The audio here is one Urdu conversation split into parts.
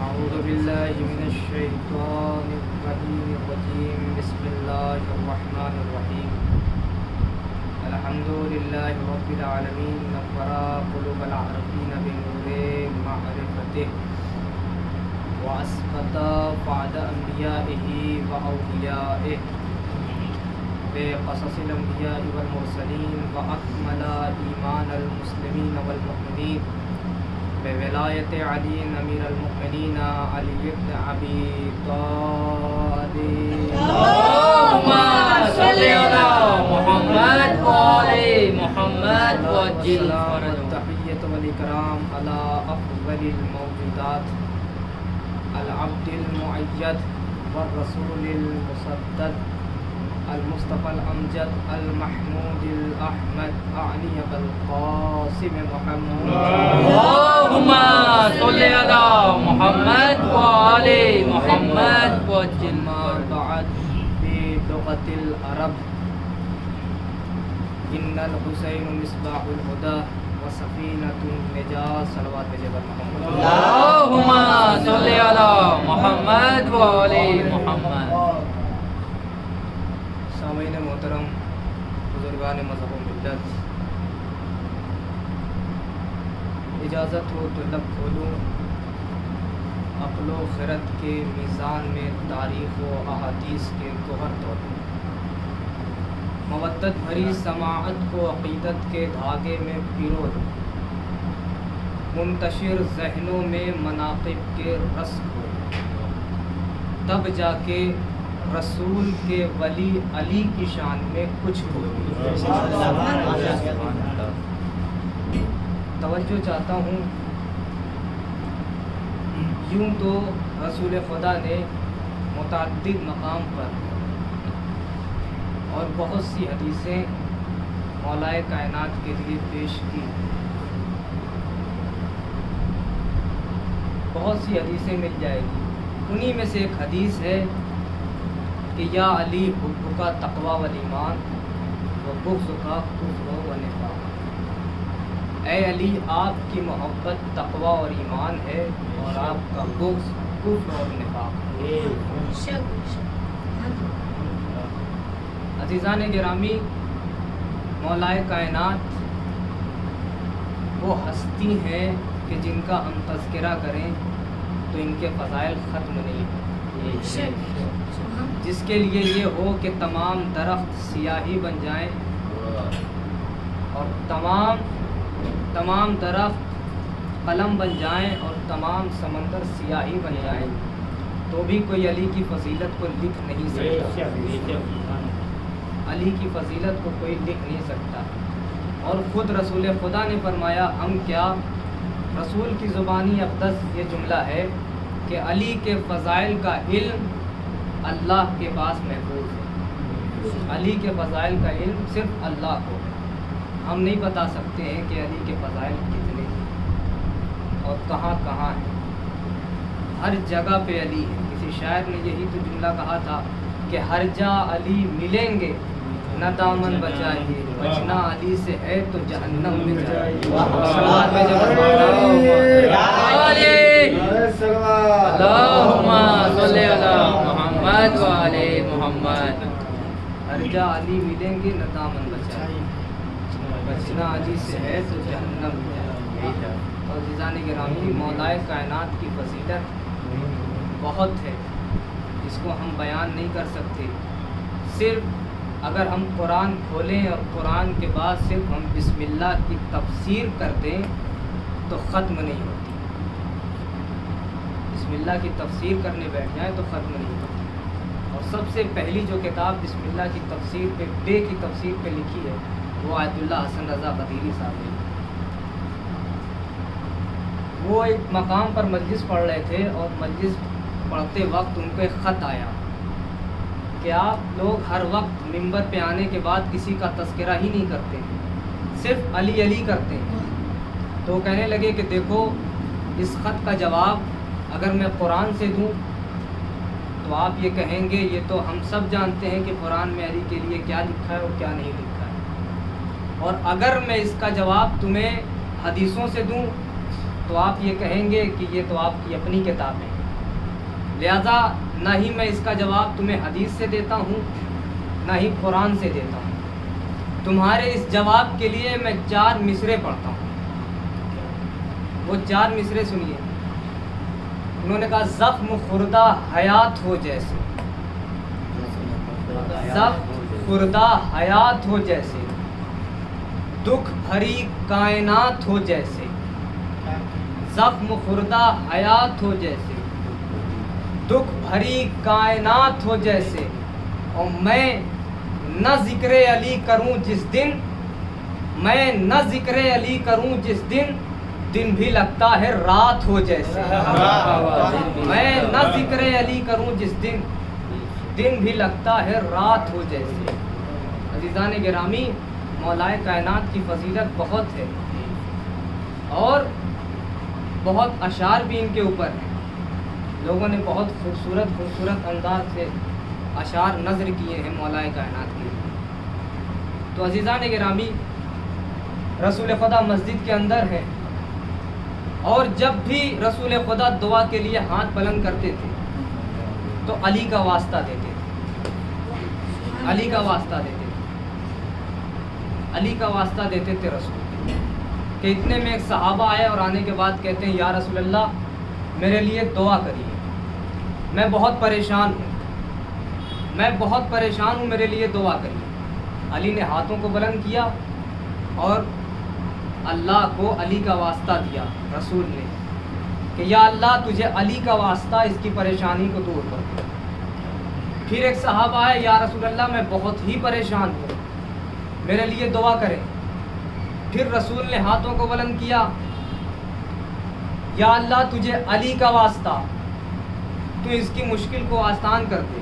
أعوذ بالله من الشيطان الرجيم بسم الله الرحمن الرحيم الحمد لله رب العالمين نور قلوب العارفين بنور معرفته وأسقط بعد أنبيائه وأوليائه بقصص الأنبياء والمرسلين وأكمل إيمان المسلمين والمؤمنين بولایت علی امیر المؤمنین علی بن ابی طالب اللهم صل على محمد وآل محمد وعجل فرجهم. والتحیۃ والاکرام علی افضل الموجودات العبد المؤید والرسول المسدد المصطفى الامجد المحمود الاحمد اعنی بالقاسم محمد اللهم صل على محمد وآل محمد وعجل ما بعد بلغة العرب ان الحسین مصباح الهدى وسفینۃ النجاة صلوات جبر محمد اللهم صل على محمد وآل محمد. سامعین محترم، بزرگان مذہب و ملت، اجازت ہو تو لب کھولوں عقل و خرد کے میزان میں تاریخ و احادیث کے گوہر تولوں، مودت بھری سماعت کو عقیدت کے دھاگے میں پیرو دوں، منتشر ذہنوں میں مناقب کے رس ہو، تب جا کے رسول کے ولی علی کی شان میں کچھ ہو. توجہ چاہتا ہوں، یوں تو رسول خدا نے متعدد مقام پر اور بہت سی حدیثیں مولائے کائنات کے لیے پیش کی، بہت سی حدیثیں مل جائے گی. انہی میں سے ایک حدیث ہے کہ یا علی حب کا تقوی والایمان و بغض کا کفر و نفاق. اے علی، آپ کی محبت تقوی اور ایمان ہے اور آپ کا بغض کفر اور نفاق. عزیزان گرامی، مولائے کائنات وہ ہستی ہیں کہ جن کا ہم تذکرہ کریں تو ان کے فضائل ختم نہیں ہیں، جس کے لیے یہ ہو کہ تمام درخت سیاہی بن جائیں اور تمام درخت قلم بن جائیں اور تمام سمندر سیاہی بن جائیں تو بھی کوئی علی کی فضیلت کو لکھ نہیں سکتا. علی کی فضیلت کو کوئی لکھ نہیں سکتا. اور خود رسول خدا نے فرمایا، ہم کیا، رسول کی زبانی اقدس یہ جملہ ہے کہ علی کے فضائل کا علم اللہ کے پاس محفوظ ہے. علی کے فضائل کا علم صرف اللہ کو ہے. ہم نہیں بتا سکتے ہیں کہ علی کے فضائل کتنے ہیں اور کہاں کہاں ہیں. ہر جگہ پہ علی ہے. کسی شاعر نے یہی تو جملہ کہا تھا کہ ہر جا علی ملیں گے نہ دامن بچائیے، بچنا علی سے ہے تو جہنم میں جائیے. اللهم صل على محمد وآل محمد. ہر جا علی ملیں گے نہ دامن بچائیے، بچنا علی سے ہے تو جہنم میں جائیے. اور عزیزان گرامی، مولائے کائنات کی فضیلت بہت ہے، اس کو ہم بیان نہیں کر سکتے. صرف اگر ہم قرآن کھولیں اور قرآن کے بعد صرف ہم بسم اللہ کی تفسیر کر دیں تو ختم نہیں ہوتی. بسم اللہ کی تفسیر کرنے بیٹھ جائیں تو ختم نہیں ہوتی. اور سب سے پہلی جو کتاب بسم اللہ کی تفسیر پہ بے کی تفسیر پہ لکھی ہے وہ آیت اللہ حسن رضا قدیری صاحب نے. وہ ایک مقام پر مجلس پڑھ رہے تھے اور مجلس پڑھتے وقت ان کو ایک خط آیا کہ آپ لوگ ہر وقت ممبر پہ آنے کے بعد کسی کا تذکرہ ہی نہیں کرتے، صرف علی علی کرتے ہیں. تو وہ کہنے لگے کہ دیکھو، اس خط کا جواب اگر میں قرآن سے دوں تو آپ یہ کہیں گے یہ تو ہم سب جانتے ہیں کہ قرآن میں علی کے لیے کیا لکھا ہے اور کیا نہیں لکھا ہے. اور اگر میں اس کا جواب تمہیں حدیثوں سے دوں تو آپ یہ کہیں گے کہ یہ تو آپ کی اپنی کتابیں ہیں، لہذا نہ ہی میں اس کا جواب تمہیں حدیث سے دیتا ہوں نہ ہی قرآن سے دیتا ہوں. تمہارے اس جواب کے لیے میں 4 مصرے پڑھتا ہوں. وہ 4 مصرے سنیے. انہوں نے کہا زخم خوردہ حیات ہو جیسے، زخم خوردہ حیات ہو جیسے، دکھ بھری کائنات ہو جیسے، زخم خوردہ حیات ہو جیسے، دکھ بھری کائنات ہو جیسے، اور میں نہ ذکر علی کروں جس دن، میں نہ ذکر علی کروں جس دن، دن بھی لگتا ہے رات ہو جیسے. میں نہ ذکر علی کروں جس دن، دن بھی لگتا ہے رات ہو جیسے. عزیزان گرامی، مولائے کائنات کی فضیلت بہت ہے اور بہت اشعار بھی ان کے اوپر ہیں. لوگوں نے بہت خوبصورت انداز سے اشعار نظر کیے ہیں مولائے کائنات کے. تو عزیزان گرامی، رسول خدا مسجد کے اندر ہے اور جب بھی رسول خدا دعا کے لیے ہاتھ بلند کرتے تھے تو علی کا واسطہ دیتے تھے، علی کا واسطہ دیتے تھے، علی کا واسطہ دیتے تھے رسول. کہ اتنے میں ایک صحابہ آئے اور آنے کے بعد کہتے ہیں یا رسول اللہ میرے لیے دعا کریے، میں بہت پریشان ہوں، میں بہت پریشان ہوں، میرے لیے دعا کریے. علی نے ہاتھوں کو بلند کیا اور اللہ کو علی کا واسطہ دیا رسول نے کہ یا اللہ تجھے علی کا واسطہ اس کی پریشانی کو دور کر دے. پھر ایک صحابہ آئے یا رسول اللہ میں بہت ہی پریشان ہوں، میرے لیے دعا کریں. پھر رسول نے ہاتھوں کو بلند کیا، یا اللہ تجھے علی کا واسطہ تو اس کی مشکل کو آسان کر دے،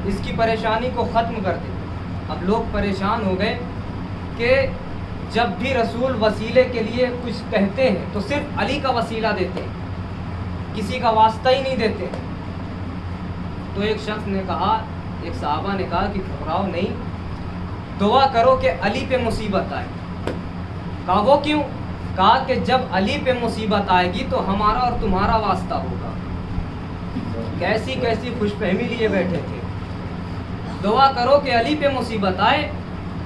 اس کی پریشانی کو ختم کر دے. اب لوگ پریشان ہو گئے کہ جب بھی رسول وسیلے کے لیے کچھ کہتے ہیں تو صرف علی کا وسیلہ دیتے ہیں، کسی کا واسطہ ہی نہیں دیتے. تو ایک شخص نے کہا، ایک صحابہ نے کہا کہ گھبراؤ نہیں، دعا کرو کہ علی پہ مصیبت آئے. کہا وہ کیوں؟ کہا کہ جب علی پہ مصیبت آئے گی تو ہمارا اور تمہارا واسطہ ہوگا. کیسی کیسی خوش فہمی لیے بیٹھے تھے. دعا کرو کہ علی پہ مصیبت آئے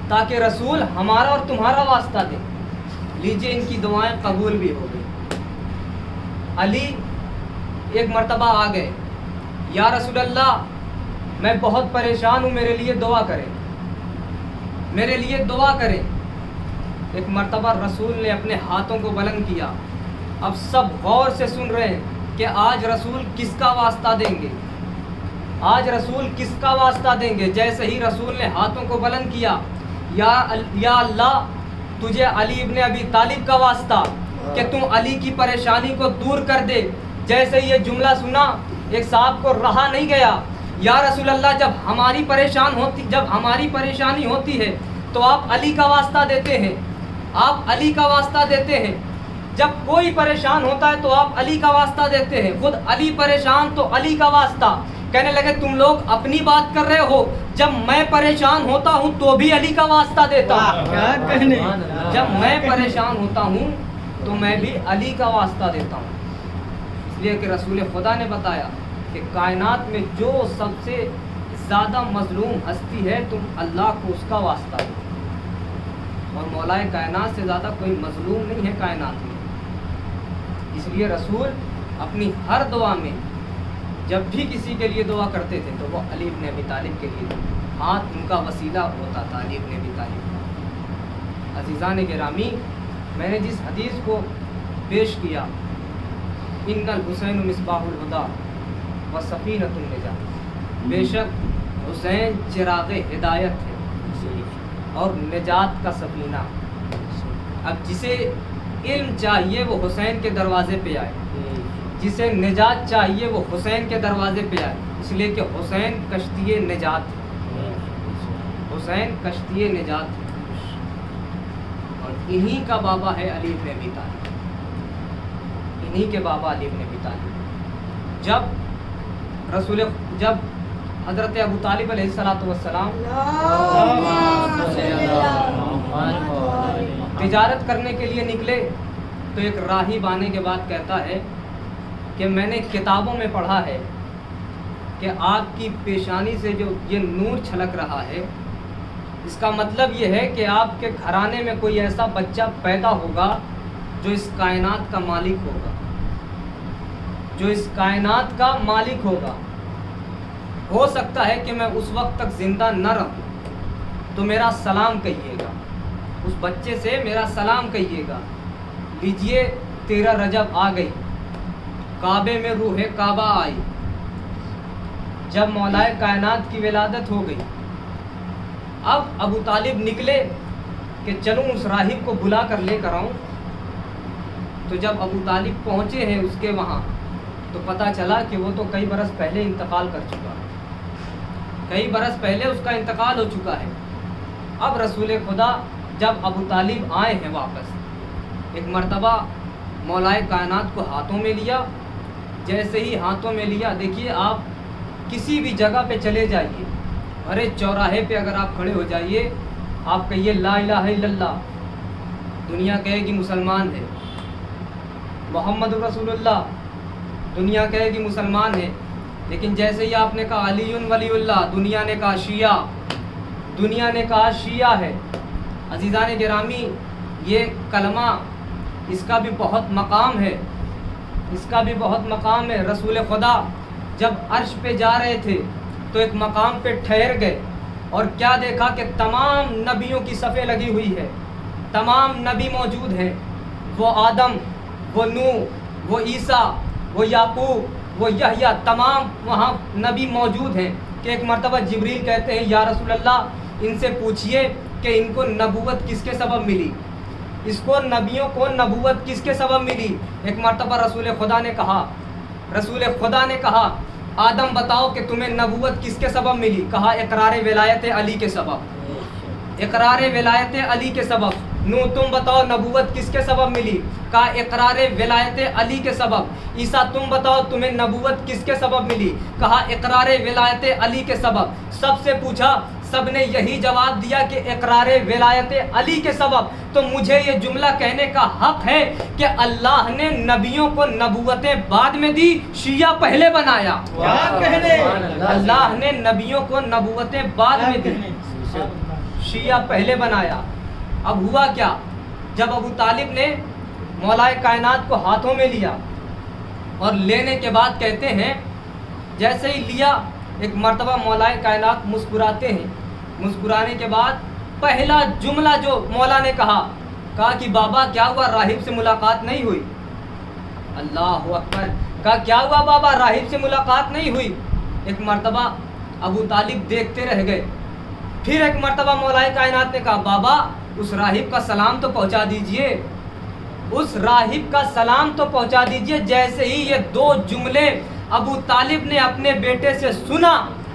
تاکہ رسول ہمارا اور تمہارا واسطہ دے. لیجئے ان کی دعائیں قبول بھی ہو گئی. علی ایک مرتبہ آ گئے، یا رسول اللہ میں بہت پریشان ہوں، میرے لیے دعا کریں، میرے لیے دعا کریں. ایک مرتبہ رسول نے اپنے ہاتھوں کو بلند کیا. اب سب غور سے سن رہے ہیں کہ آج رسول کس کا واسطہ دیں گے، آج رسول کس کا واسطہ دیں گے. جیسے ہی رسول نے ہاتھوں کو بلند کیا، یا اللہ تجھے علی ابن ابی طالب کا واسطہ کہ تم علی کی پریشانی کو دور کر دے. جیسے یہ جملہ سنا ایک صاحب کو رہا نہیں گیا. یا رسول اللہ جب ہماری پریشانی ہوتی ہے تو آپ علی کا واسطہ دیتے ہیں، آپ علی کا واسطہ دیتے ہیں. جب کوئی پریشان ہوتا ہے تو آپ علی کا واسطہ دیتے ہیں. خود علی پریشان تو علی کا واسطہ. کہنے لگے تم لوگ اپنی بات کر رہے ہو، جب میں پریشان ہوتا ہوں تو بھی علی کا واسطہ دیتا ہوں. جب میں پریشان ہوتا ہوں تو میں بھی علی کا واسطہ دیتا ہوں. اس لیے کہ رسول خدا نے بتایا کہ کائنات میں جو سب سے زیادہ مظلوم ہستی ہے تم اللہ کو اس کا واسطہ دو. اور مولائے کائنات سے زیادہ کوئی مظلوم نہیں ہے کائنات میں. اس لیے رسول اپنی ہر دعا میں جب بھی کسی کے لیے دعا کرتے تھے تو وہ علی ابن ابی طالب کے لیے ہاتھ ان کا وسیلہ ہوتا تھا، علی ابن ابی طالب کا. عزیزان گرامی، میں نے جس حدیث کو پیش کیا، ان الحسین مصباح الہدیٰ و سفینۃ النجاۃ، بے شک حسین چراغ ہدایت ہے اور نجات کا سفینہ. اب جسے علم چاہیے وہ حسین کے دروازے پہ آئے، جسے نجات چاہیے وہ حسین کے دروازے پہ آئے. اس لیے کہ حسین کشتی نجات ہے، حسین کشتی نجات ہے. اور انہی کا بابا ہے علی ابن ابی طالب، انہی کے بابا علی ابن ابی طالب. جب حضرت ابو طالب علیہ السلام تجارت کرنے کے لیے نکلے تو ایک راہب آنے کے بعد کہتا ہے کہ میں نے کتابوں میں پڑھا ہے کہ آپ کی پیشانی سے جو یہ نور چھلک رہا ہے، اس کا مطلب یہ ہے کہ آپ کے گھرانے میں کوئی ایسا بچہ پیدا ہوگا جو اس کائنات کا مالک ہوگا، جو اس کائنات کا مالک ہوگا۔ ہو سکتا ہے کہ میں اس وقت تک زندہ نہ رہوں، تو میرا سلام کہیے گا، اس بچے سے میرا سلام کہیے گا۔ لیجئے 13 رجب آ گئی، کعبے میں روح کعبہ آئی، جب مولائے کائنات کی ولادت ہو گئی، اب ابو طالب نکلے کہ چلوں اس راہب کو بلا کر لے کر آؤں۔ تو جب ابو طالب پہنچے ہیں اس کے وہاں، تو پتہ چلا کہ وہ تو کئی برس پہلے انتقال کر چکا ہے، کئی برس پہلے اس کا انتقال ہو چکا ہے۔ اب رسول خدا جب ابو طالب آئے ہیں واپس، ایک مرتبہ مولائے کائنات کو ہاتھوں میں لیا، جیسے ہی ہاتھوں میں لیا، دیکھیے آپ کسی بھی جگہ پہ چلے جائیے، ارے چوراہے پہ اگر آپ کھڑے ہو جائیے، آپ کہیے لا الہ الا اللہ، دنیا کہے گی مسلمان ہے، محمد رسول اللہ، دنیا کہے گی مسلمان ہے۔ لیکن جیسے ہی آپ نے کہا علی ولی اللہ، دنیا نے کہا شیعہ، دنیا نے کہا شیعہ ہے۔ عزیزان گرامی، یہ کلمہ اس کا بھی بہت مقام ہے، اس کا بھی بہت مقام ہے۔ رسول خدا جب عرش پہ جا رہے تھے تو ایک مقام پہ ٹھہر گئے، اور کیا دیکھا کہ تمام نبیوں کی صفیں لگی ہوئی ہے، تمام نبی موجود ہیں، وہ آدم، وہ نوح، وہ عیسیٰ، وہ یعقوب، وہ یحییٰ، تمام وہاں نبی موجود ہیں۔ کہ ایک مرتبہ جبریل کہتے ہیں یا رسول اللہ ان سے پوچھئے کہ ان کو نبوت کس کے سبب ملی، اس کو نبیوں کو نبوت کس کے سبب ملی۔ ایک مرتبہ رسول خدا نے کہا آدم بتاؤ کہ تمہیں نبوت کس کے سبب ملی؟ کہا اقرار ولایت علی کے سبب، اقرار ولایت علی کے سبب۔ نو تم بتاؤ نبوت کس کے سبب ملی؟ کہا اقرار ولایت علی کے سبب۔ عیسیٰ تم بتاؤ تمہیں نبوت کس کے سبب ملی؟ کہا اقرار ولایت علی کے سبب۔ سب سے پوچھا، سب نے یہی جواب دیا کہ اقرار ولایت علی کے سبب۔ تو مجھے یہ جملہ کہنے کا حق ہے کہ اللہ نے نبیوں کو نبوتیں بعد میں دی، شیعہ پہلے بنایا۔ اللہ نے نبیوں کو نبوتیں بعد میں دی، شیعہ پہلے بنایا۔ اب ہوا کیا؟ جب ابو طالب نے مولائے کائنات کو ہاتھوں میں لیا، اور لینے کے بعد کہتے ہیں جیسے ہی لیا، ایک مرتبہ مولائے کائنات مسکراتے ہیں، مسکرانے کے بعد پہلا جملہ جو مولا نے کہا کہ بابا کیا ہوا، راہب سے ملاقات نہیں ہوئی؟ اللہ اکبر! کہا کیا ہوا بابا، راہب سے ملاقات نہیں ہوئی؟ ایک مرتبہ ابو طالب دیکھتے رہ گئے، پھر ایک مرتبہ مولائے کائنات نے کہا بابا اس راہب کا سلام تو پہنچا دیجئے، اس راہب کا سلام تو پہنچا دیجئے۔ جیسے ہی یہ دو جملے ابو طالب نے اپنے بیٹے سے سنا،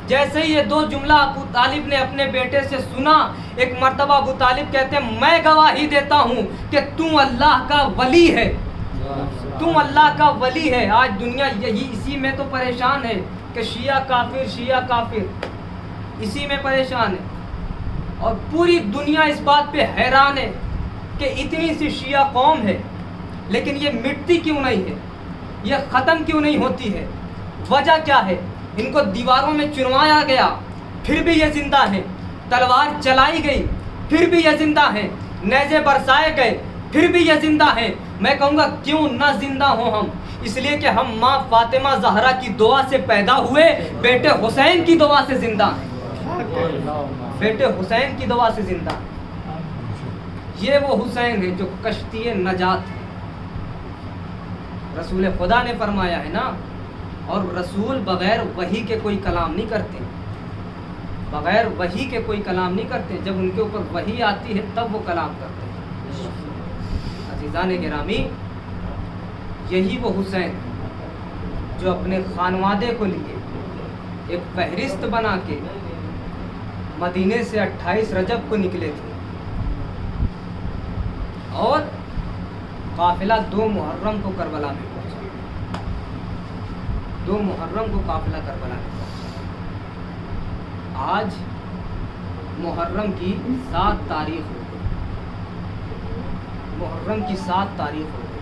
جیسے ہی یہ دو جملہ ابو طالب نے اپنے بیٹے سے سنا، ایک مرتبہ ابو طالب کہتے ہیں میں گواہی دیتا ہوں کہ تم اللہ کا ولی ہے، تم اللہ کا ولی ہے۔ آج دنیا یہی اسی میں تو پریشان ہے کہ شیعہ کافر، شیعہ کافر، اسی میں پریشان ہے۔ اور پوری دنیا اس بات پہ حیران ہے کہ اتنی سی شیعہ قوم ہے، لیکن یہ مٹتی کیوں نہیں ہے، یہ ختم کیوں نہیں ہوتی ہے؟ وجہ کیا ہے؟ ان کو دیواروں میں چنوایا گیا، پھر بھی یہ زندہ ہیں، تلوار چلائی گئی، پھر بھی یہ زندہ ہیں، نیزے برسائے گئے، پھر بھی یہ زندہ ہیں۔ میں کہوں گا کیوں نہ زندہ ہوں ہم؟ اس لیے کہ ہم ماں فاطمہ زہرا کی دعا سے پیدا ہوئے، بیٹے حسین کی دعا سے زندہ ہیں، بیٹے حسین کی دعا سے زندہ ہیں۔ یہ وہ حسین ہے جو کشتی نجات ہے، رسول خدا نے فرمایا ہے نا۔ اور رسول بغیر وحی کے کوئی کلام نہیں کرتے، بغیر وحی کے کوئی کلام نہیں کرتے، جب ان کے اوپر وحی آتی ہے تب وہ کلام کرتے ہیں۔ عزیزان گرامی، یہی وہ حسین جو اپنے خانوادے کو لیے ایک فہرست بنا کے مدینے سے 28 رجب کو نکلے تھے، اور قافلہ 2 محرم کو کربلا میں پہنچا، 2 محرم کو قافلہ کربلا میں پہنچا۔ آج محرم کی 7 تاریخ ہو گئی، محرم کی 7 تاریخ ہو گئی۔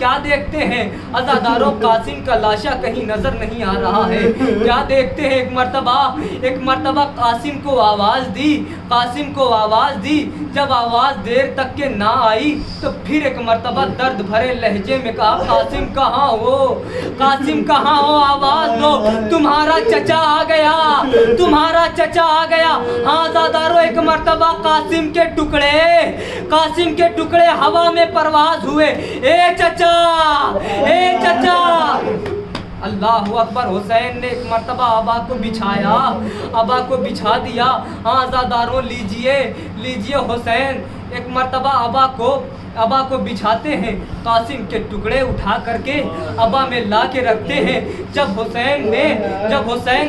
کیا دیکھتے ہیں عزاداروں قاسم کا لاشا کہیں نظر نہیں آ رہا ہے. کیا دیکھتے ہیں ایک مرتبہ قاسم کو آواز دی, قاسم کو آواز دی. جب آواز دیر تک کے نہ آئی تو پھر ایک مرتبہ درد بھرے لہجے میں کہا قاسم کہاں ہو, قاسم کہاں ہو, آواز دو, تمہارا چچا آ گیا, تمہارا چچا آ گیا. ہاں عزاداروں ایک مرتبہ قاسم کے ٹکڑے ہوا میں پرواز ہوئے. اے چچا, اے چچا. اللہ اکبر. حسین نے ایک مرتبہ آبا کو بچھایا, آبا کو بچھا دیا. ہاں عزاداروں لیجیے حسین ایک مرتبہ آبا کو بچھاتے ہیں. قاسم کے ٹکڑے اٹھا کر کے آبا میں لا کے رکھتے ہیں. جب حسین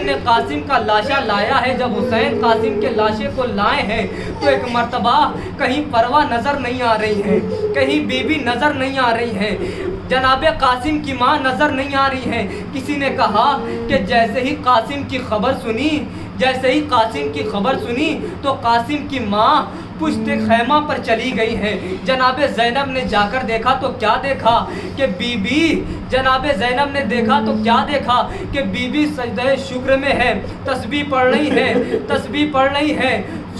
نے قاسم کا لاشا لایا ہے, جب حسین قاسم کے لاشے کو لائے ہیں تو ایک مرتبہ کہیں پروا نظر نہیں آ رہی ہے, کہیں بیوی نظر نہیں آ رہی ہے, جناب قاسم کی ماں نظر نہیں آ رہی ہے. کسی نے کہا کہ جیسے ہی قاسم کی خبر سنی تو قاسم کی ماں پشت خیمہ پر چلی گئی ہے. جناب زینب نے جا کر دیکھا تو کیا دیکھا کہ جناب زینب نے دیکھا تو کیا دیکھا کہ بی سجدہ شکر میں ہے, تسبیح پڑھ رہی ہے.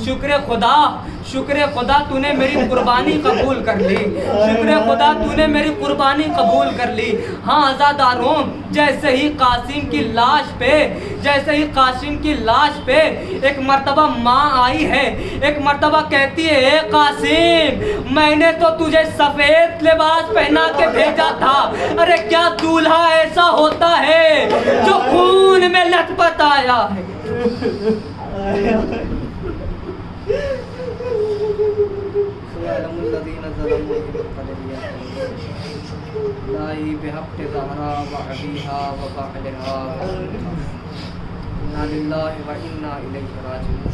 شکر خدا تو نے میری قربانی قبول کر لی, شکر خدا تو نے میری قربانی قبول کر لی. ہاں عزاداروں جیسے ہی قاسم کی لاش پہ ایک مرتبہ ماں آئی ہے, ایک مرتبہ کہتی ہے اے قاسم میں نے تو تجھے سفید لباس پہنا کے بھیجا تھا. ارے کیا دولہا ایسا ہوتا ہے جو خون میں لت پت آیا ہے. لائی بحق زہرا وعبیہا وبعلہا انا للہ و انا الیہ راجعون.